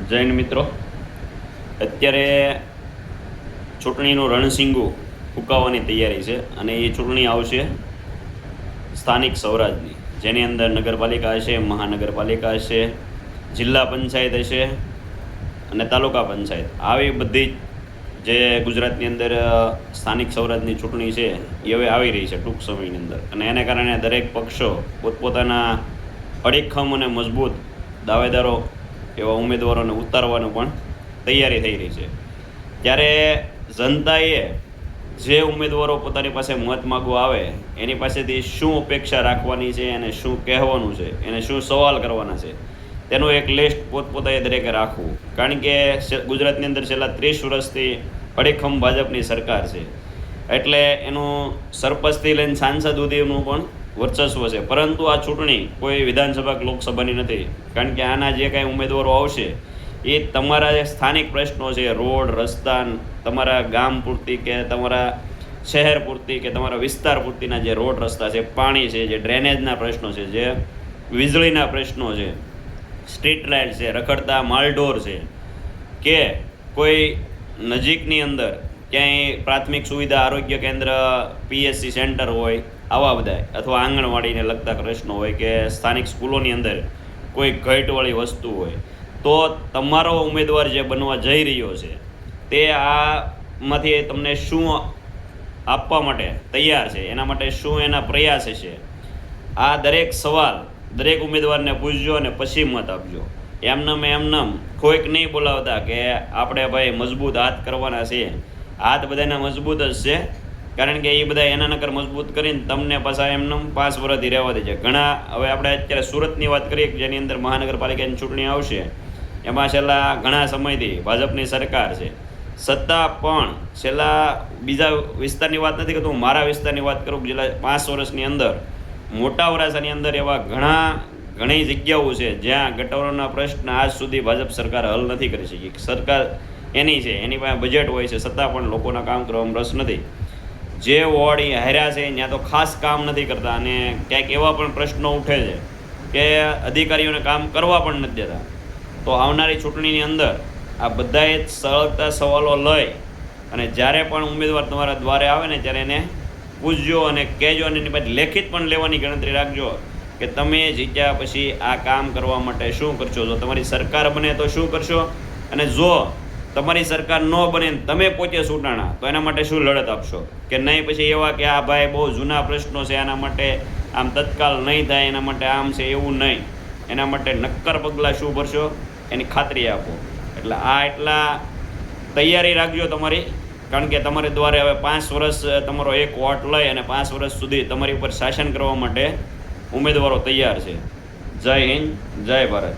જૈન મિત્રો, અત્યારે ચૂંટણીનું રણસિંગું ફૂંકાવાની તૈયારી છે અને એ ચૂંટણી આવશે સ્થાનિક સ્વરાજની, જેની અંદર નગરપાલિકા હશે, મહાનગરપાલિકા હશે, જિલ્લા પંચાયત હશે અને તાલુકા પંચાયત. આવી બધી જે ગુજરાતની અંદર સ્થાનિક સ્વરાજની ચૂંટણી છે એ હવે આવી રહી છે ટૂંક સમયની અંદર, અને એને કારણે દરેક પક્ષો પોતપોતાના અડીખમ અને મજબૂત દાવેદારો એવા ઉમેદવારોને ઉતારવાનું પણ તૈયારી થઈ રહી છે. ત્યારે જનતાએ જે ઉમેદવારો પોતાની પાસે મત માગવા આવે એની પાસેથી શું અપેક્ષા રાખવાની છે, એને શું કહેવાનું છે, એને શું સવાલ કરવાના છે, તેનું એક લિસ્ટ પોતપોતાએ દરેકે રાખવું. કારણ કે ગુજરાતની અંદર છેલ્લા 30 વર્ષથી અડીખમ ભાજપની સરકાર છે, એટલે એનું સરપંચથી લઈને સાંસદ સુધીનું પણ વર્ચસ્વ છે. પરંતુ આ ચૂંટણી કોઈ વિધાનસભા કે લોકસભાની નથી, કારણ કે આના જે કાંઈ ઉમેદવારો આવશે એ તમારા જે સ્થાનિક પ્રશ્નો છે, રોડ રસ્તા, તમારા ગામ પૂરતી કે તમારા શહેર પૂરતી કે તમારા વિસ્તાર પૂરતીના જે રોડ રસ્તા છે, પાણી છે, જે ડ્રેનેજના પ્રશ્નો છે, જે વીજળીના પ્રશ્નો છે, સ્ટ્રીટ લાઇટ છે, રખડતા માલઢોર છે, કે કોઈ નજીકની અંદર ક્યાંય પ્રાથમિક સુવિધા આરોગ્ય કેન્દ્ર PSC સેન્ટર હોય, આવા બધા, અથવા આંગણવાડીને લગતા પ્રશ્નો હોય, કે સ્થાનિક સ્કૂલોની અંદર કોઈ ઘટવાળી વસ્તુ હોય, તો તમારો ઉમેદવાર જે બનવા જઈ રહ્યો છે તે આમાંથી તમને શું આપવા માટે તૈયાર છે, એના માટે શું એના પ્રયાસ છે, આ દરેક સવાલ દરેક ઉમેદવારને પૂછજો અને પછી મત આપજો. એમનેમ કોઈક નહીં બોલાવતા કે આપણે ભાઈ મજબૂત હાથ કરવાના છે. હાથ બધાના મજબૂત જ છે, કારણ કે એ બધા એના નકર મજબૂત કરીને તમને પાછા એમને 5 વર્ષથી રહેવા દે છે. ઘણા, હવે આપણે અત્યારે સુરતની વાત કરીએ, જેની અંદર મહાનગરપાલિકાની ચૂંટણી આવશે, એમાં છેલ્લા ઘણા સમયથી ભાજપની સરકાર છે, છતાં પણ છેલ્લા બીજા વિસ્તારની વાત નથી કરતો, હું મારા વિસ્તારની વાત કરું. છેલ્લા 5 વર્ષની અંદર મોટા વરાછાની અંદર એવા ઘણી જગ્યાઓ છે જ્યાં ગટરોના પ્રશ્ન આજ સુધી ભાજપ સરકાર હલ નથી કરી શકી. સરકાર એની છે, એની પાસે બજેટ હોય છે, છતાં પણ લોકોના કામ કરવામાં રસ નથી. જે વોર્ડ એ હાર્યા છે ત્યાં તો ખાસ કામ નથી કરતા, અને ક્યાંક એવા પણ પ્રશ્નો ઉઠે છે કે અધિકારીઓને કામ કરવા પણ નથી દેતા. તો આવનારી ચૂંટણીની અંદર આ બધાએ સળગતા સવાલો લઈ અને જ્યારે પણ ઉમેદવાર તમારા દ્વારે આવે ને ત્યારે એને પૂછજો અને કહેજો, અને એની પાસે લેખિત પણ લેવાની ગણતરી રાખજો કે તમે જીત્યા પછી આ કામ કરવા માટે શું કરશો, જો તમારી સરકાર બને તો શું કરશો, અને જો તમારી સરકાર ન બને તમે પોતે ચૂંટાણા તો એના માટે શું લડત આપશો, કે નહીં પછી એવા કે આ ભાઈ બહુ જૂના પ્રશ્નો છે, એના માટે આમ તત્કાલ નહીં થાય, એના માટે આમ છે, એવું નહીં. એના માટે નક્કર પગલાં શું ભરશો એની ખાતરી આપો. એટલે એટલા તૈયારી રાખજો તમારી, કારણ કે તમારે દ્વારે હવે 5 વર્ષ તમારો એક વોટ લઈ અને 5 વર્ષ સુધી તમારી ઉપર શાસન કરવા માટે ઉમેદવારો તૈયાર છે. જય હિન્દ, જય ભારત.